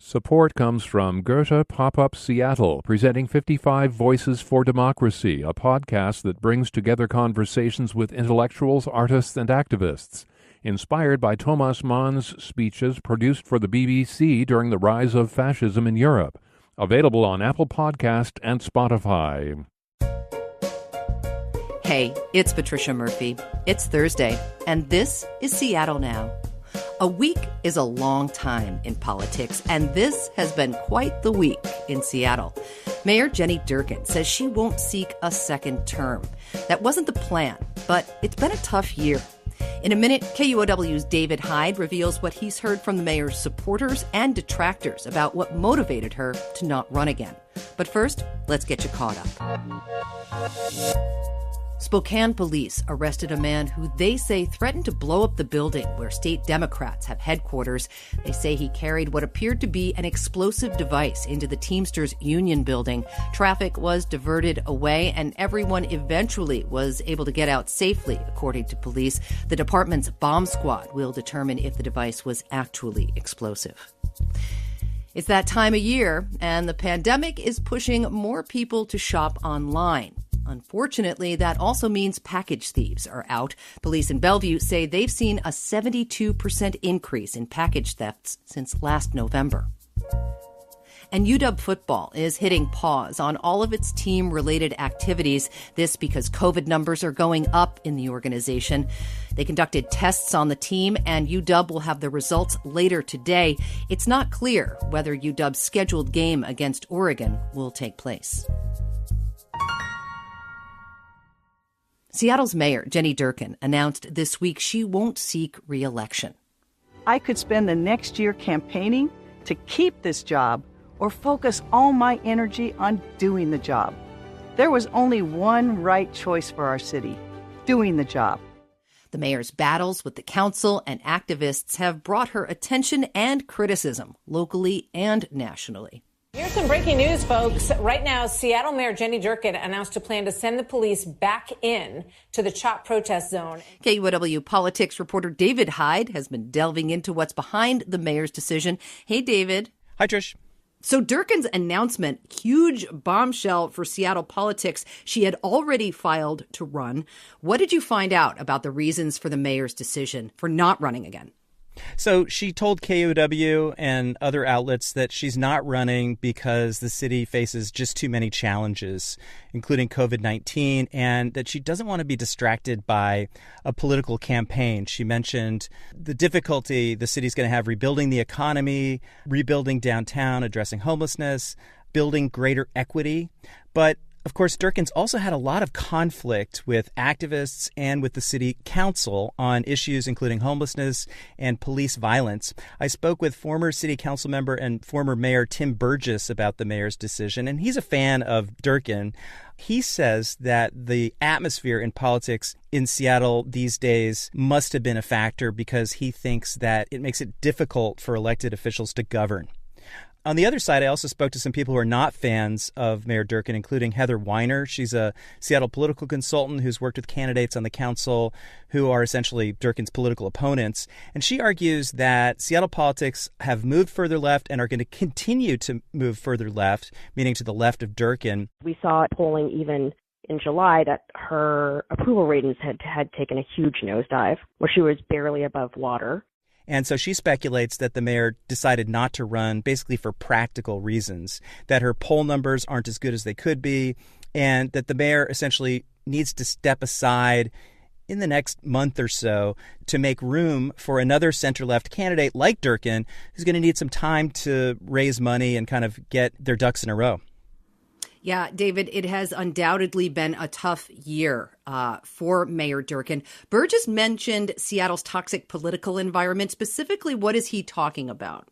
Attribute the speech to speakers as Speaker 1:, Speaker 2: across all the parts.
Speaker 1: Support comes from Goethe Pop-Up Seattle, presenting 55 Voices for Democracy, a podcast that brings together conversations with intellectuals, artists, and activists. Inspired by Thomas Mann's speeches produced for the BBC during the rise of fascism in Europe. Available on Apple Podcast and Spotify.
Speaker 2: Hey, it's Patricia Murphy. It's Thursday, and this is Seattle Now. A week is a long time in politics, and this has been quite the week in Seattle. Mayor Jenny Durkan says she won't seek a second term. That wasn't the plan, but it's been a tough year. In a minute, KUOW's David Hyde reveals what he's heard from the mayor's supporters and detractors about what motivated her to not run again. But first, let's get you caught up. Spokane police arrested a man who they say threatened to blow up the building where state Democrats have headquarters. They say he carried what appeared to be an explosive device into the Teamsters Union building. Traffic was diverted away, and everyone eventually was able to get out safely, according to police. The department's bomb squad will determine if the device was actually explosive. It's that time of year, and the pandemic is pushing more people to shop online. Unfortunately, that also means package thieves are out. Police in Bellevue say they've seen a 72% increase in package thefts since last November. And UW football is hitting pause on all of its team-related activities. This because COVID numbers are going up in the organization. They conducted tests on the team, and UW will have the results later today. It's not clear whether UW's scheduled game against Oregon will take place. Seattle's Mayor Jenny Durkan announced this week she won't seek re-election.
Speaker 3: I could spend the next year campaigning to keep this job or focus all my energy on doing the job. There was only one right choice for our city, doing the job.
Speaker 2: The mayor's battles with the council and activists have brought her attention and criticism, locally and nationally.
Speaker 4: Here's some breaking news, folks. Right now, Seattle Mayor Jenny Durkan announced a plan to send the police back in to the CHOP protest zone.
Speaker 2: KUOW politics reporter David Hyde has been delving into what's behind the mayor's decision. Hey, David.
Speaker 5: Hi, Trish.
Speaker 2: So Durkan's announcement, huge bombshell for Seattle politics. She had already filed to run. What did you find out about the reasons for the mayor's decision for not running again?
Speaker 5: So she told KUOW and other outlets that she's not running because the city faces just too many challenges, including COVID-19, and that she doesn't want to be distracted by a political campaign. She mentioned the difficulty the city's going to have rebuilding the economy, rebuilding downtown, addressing homelessness, building greater equity. But of course, Durkan's also had a lot of conflict with activists and with the city council on issues including homelessness and police violence. I spoke with former city council member and former mayor Tim Burgess about the mayor's decision, and he's a fan of Durkan. He says that the atmosphere in politics in Seattle these days must have been a factor because he thinks that it makes it difficult for elected officials to govern. On the other side, I also spoke to some people who are not fans of Mayor Durkan, including Heather Weiner. She's a Seattle political consultant who's worked with candidates on the council who are essentially Durkan's political opponents. And she argues that Seattle politics have moved further left and are going to continue to move further left, meaning to the left of Durkan.
Speaker 6: We saw polling even in July that her approval ratings had taken a huge nosedive, where she was barely above water.
Speaker 5: And so she speculates that the mayor decided not to run basically for practical reasons, that her poll numbers aren't as good as they could be, and that the mayor essentially needs to step aside in the next month or so to make room for another center-left candidate like Durkan, who's going to need some time to raise money and kind of get their ducks in a row.
Speaker 2: Yeah, David, it has undoubtedly been a tough year for Mayor Durkan. Burgess mentioned Seattle's toxic political environment. Specifically, what is he talking about?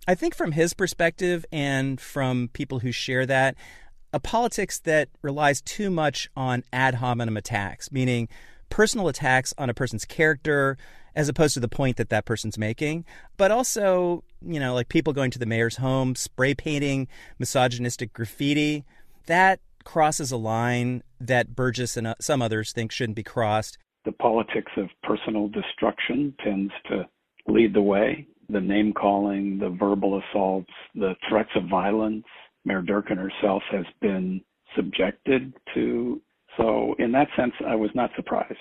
Speaker 5: I think from his perspective and from people who share that, a politics that relies too much on ad hominem attacks, meaning personal attacks on a person's character as opposed to the point that that person's making, but also, like people going to the mayor's home, spray painting misogynistic graffiti. That crosses a line that Burgess and some others think shouldn't be crossed.
Speaker 7: The politics of personal destruction tends to lead the way. the name-calling, the verbal assaults, the threats of violence Mayor Durkan herself has been subjected to. So in that sense, I was not surprised.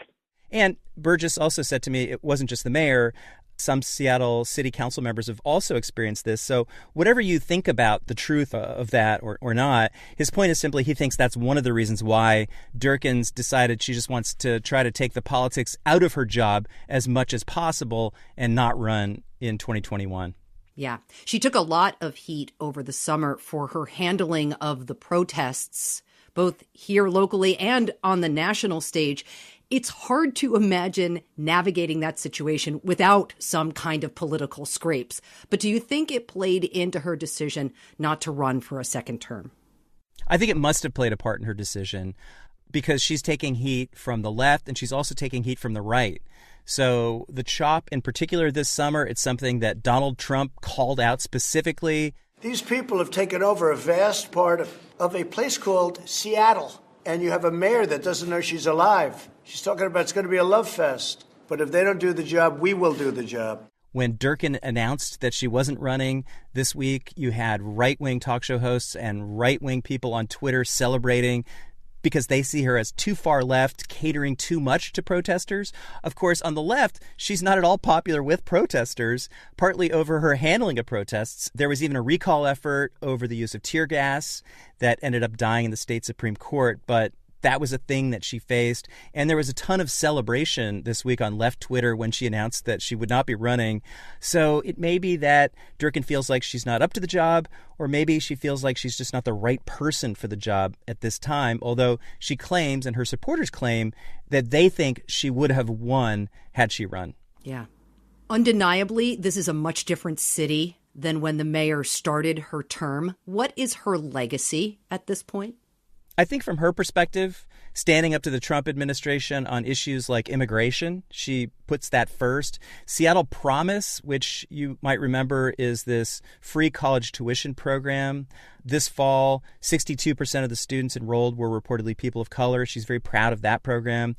Speaker 5: And Burgess also said to me it wasn't just the mayor. Some Seattle city council members have also experienced this. So whatever you think about the truth of that or not, his point is simply he thinks that's one of the reasons why Durkan's decided she just wants to try to take the politics out of her job as much as possible and not run in 2021.
Speaker 2: Yeah. She took a lot of heat over the summer for her handling of the protests, both here locally and on the national stage. It's hard to imagine navigating that situation without some kind of political scrapes. But do you think it played into her decision not to run for a second term?
Speaker 5: I think it must have played a part in her decision because she's taking heat from the left and she's also taking heat from the right. So the CHOP in particular this summer, it's something that Donald Trump called out specifically.
Speaker 8: These people have taken over a vast part of a place called Seattle. And you have a mayor that doesn't know she's alive. She's talking about it's going to be a love fest. But if they don't do the job, we will do the job.
Speaker 5: When Durkan announced that she wasn't running this week, you had right-wing talk show hosts and right-wing people on Twitter celebrating because they see her as too far left, catering too much to protesters. Of course, on the left, she's not at all popular with protesters, partly over her handling of protests. There was even a recall effort over the use of tear gas that ended up dying in the state Supreme Court, but that was a thing that she faced. And there was a ton of celebration this week on left Twitter when she announced that she would not be running. So it may be that Durkan feels like she's not up to the job, or maybe she feels like she's just not the right person for the job at this time, although she claims and her supporters claim that they think she would have won had she run.
Speaker 2: Yeah. Undeniably, this is a much different city than when the mayor started her term. What is her legacy at this point?
Speaker 5: I think from her perspective, standing up to the Trump administration on issues like immigration, she puts that first. Seattle Promise, which you might remember is this free college tuition program. This fall, 62% of the students enrolled were reportedly people of color. She's very proud of that program.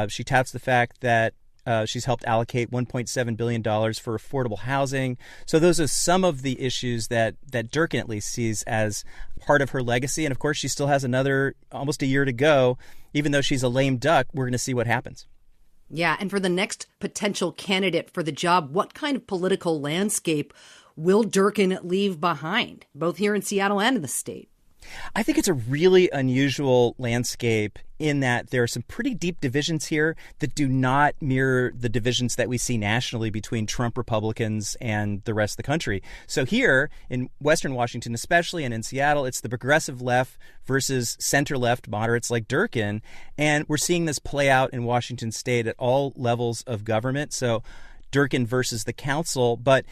Speaker 5: She touts the fact that she's helped allocate $1.7 billion for affordable housing. So those are some of the issues that Durkan at least sees as part of her legacy. And of course, she still has another almost a year to go. Even though she's a lame duck, we're going to see what happens.
Speaker 2: Yeah. And for the next potential candidate for the job, what kind of political landscape will Durkan leave behind, both here in Seattle and in the state?
Speaker 5: I think it's a really unusual landscape in that there are some pretty deep divisions here that do not mirror the divisions that we see nationally between Trump Republicans and the rest of the country. So here in Western Washington, especially, and in Seattle, it's the progressive left versus center left moderates like Durkan. And we're seeing this play out in Washington state at all levels of government. So Durkan versus the council. But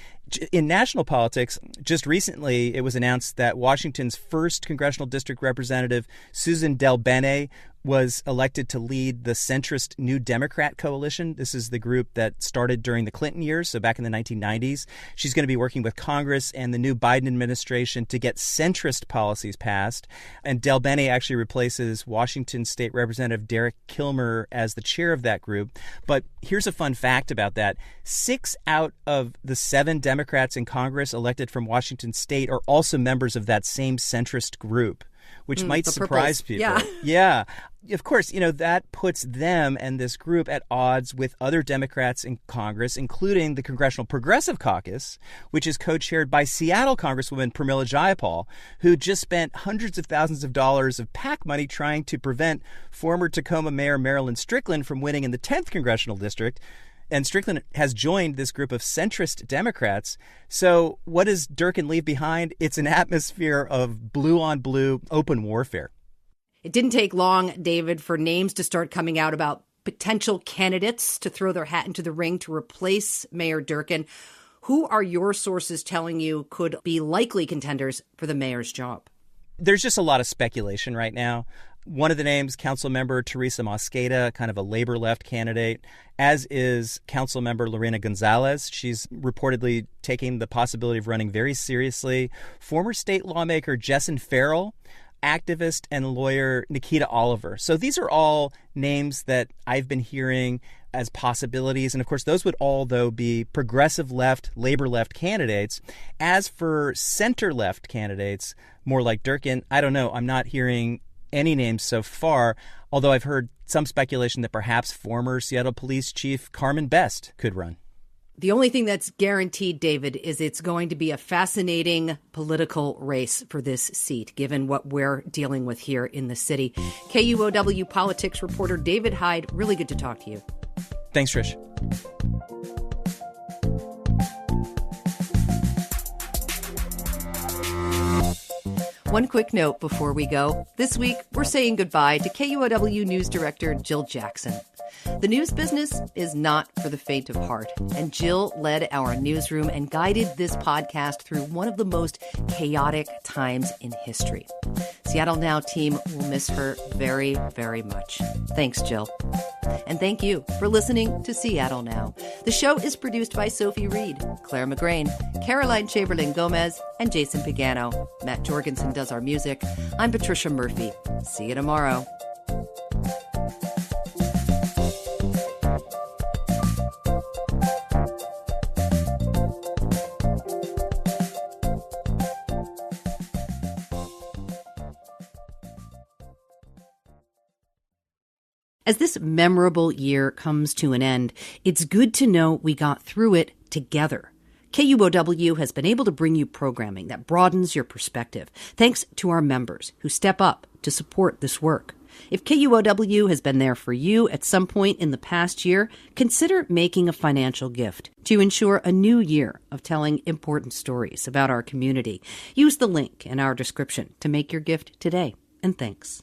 Speaker 5: in national politics, just recently, it was announced that Washington's first congressional district representative, Susan Del Bene, was elected to lead the centrist New Democrat coalition. This is the group that started during the Clinton years, so back in the 1990s. She's going to be working with Congress and the new Biden administration to get centrist policies passed. And Del Bene actually replaces Washington State Representative Derek Kilmer as the chair of that group. But here's a fun fact about that. 6 out of the 7 Democrats in Congress elected from Washington State are also members of that same centrist group, which might surprise people. Yeah. Of course, that puts them and this group at odds with other Democrats in Congress, including the Congressional Progressive Caucus, which is co-chaired by Seattle Congresswoman Pramila Jayapal, who just spent hundreds of thousands of dollars of PAC money trying to prevent former Tacoma Mayor Marilyn Strickland from winning in the 10th Congressional District. And Strickland has joined this group of centrist Democrats. So what does Durkan leave behind? It's an atmosphere of blue-on-blue open warfare.
Speaker 2: It didn't take long, David, for names to start coming out about potential candidates to throw their hat into the ring to replace Mayor Durkan. Who are your sources telling you could be likely contenders for the mayor's job?
Speaker 5: There's just a lot of speculation right now. One of the names, Councilmember Teresa Mosqueda, kind of a labor left candidate, as is Councilmember Lorena Gonzalez. She's reportedly taking the possibility of running very seriously. Former state lawmaker Jessen Farrell, activist and lawyer Nikita Oliver. So these are all names that I've been hearing as possibilities. And of course, those would all, though, be progressive left, labor left candidates. As for center left candidates, more like Durkan, I don't know. I'm not hearing any names so far, although I've heard some speculation that perhaps former Seattle Police Chief Carmen Best could run.
Speaker 2: The only thing that's guaranteed, David, is it's going to be a fascinating political race for this seat, given what we're dealing with here in the city. KUOW politics reporter David Hyde, really good to talk to you.
Speaker 5: Thanks, Trish.
Speaker 2: One quick note before we go. This week, we're saying goodbye to KUOW News Director Jill Jackson. The news business is not for the faint of heart, and Jill led our newsroom and guided this podcast through one of the most chaotic times in history. Seattle Now team will miss her very, very much. Thanks, Jill. And thank you for listening to Seattle Now. The show is produced by Sophie Reed, Clare McGrane, Caroline Chamberlain Gomez, and Jason Pagano. Matt Jorgensen does our music. I'm Patricia Murphy. See you tomorrow. As this memorable year comes to an end, it's good to know we got through it together. KUOW has been able to bring you programming that broadens your perspective, thanks to our members who step up to support this work. If KUOW has been there for you at some point in the past year, consider making a financial gift to ensure a new year of telling important stories about our community. Use the link in our description to make your gift today. And thanks.